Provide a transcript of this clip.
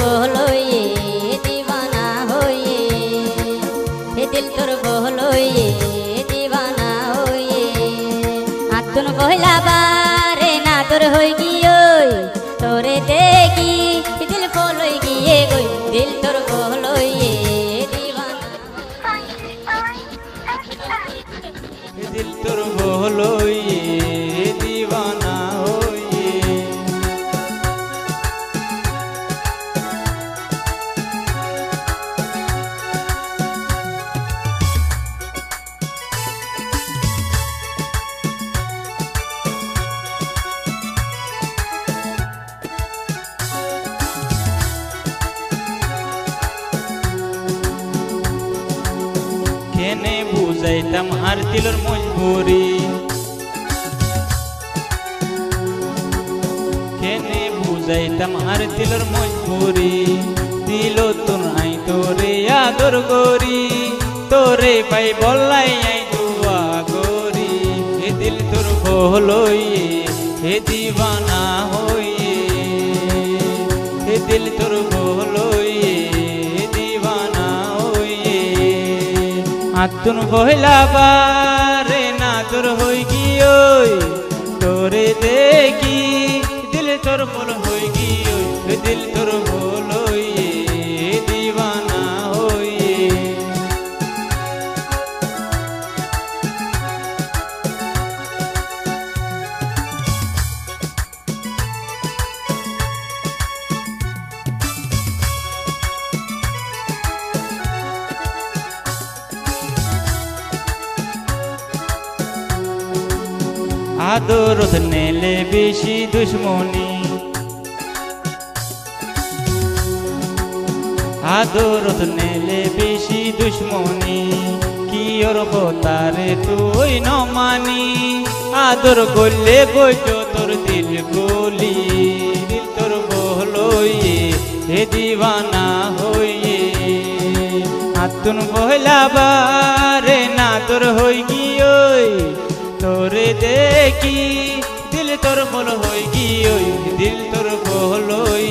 बोलोए दीवाना होए हे दिल तोर बोलोए दीवाना होए आतुन पहला बारे ना तोर होई गियो तोरे देखी दिल बोलोई गिए गई दिल तोर बोलोए दिल तोर बोलोए दीवाना होए केने बुझाइताम आर दिलर मजबुरी केने बुझाइताम आर दिलर मजबुरी दिलो तुन आई तोरे आदर करी तोरे पाई बल्लाई आई दुआ करी हे दिल तोर बोलोए हे दीवाना होए हे दिल तोर बोलोए दीवाना होए आतुन पहला बारे ना तोर होई गियो तोरे देखी दिल तोर बोल होई गियो दिल तोर बोलोए दीवाना होए आदरत नेले बेशी दुश्मनी आदरत नेले बेशी दुश्मनी की और तारे तुई न मानी आदर करले गयो तोर दिल बोली दिल तोर बोलोए हे दीवाना होए आतुन पहला बारे ना तोर होई गियो तोरे देखी दिल तोर बोल होई गियो दिल तोर बोलोए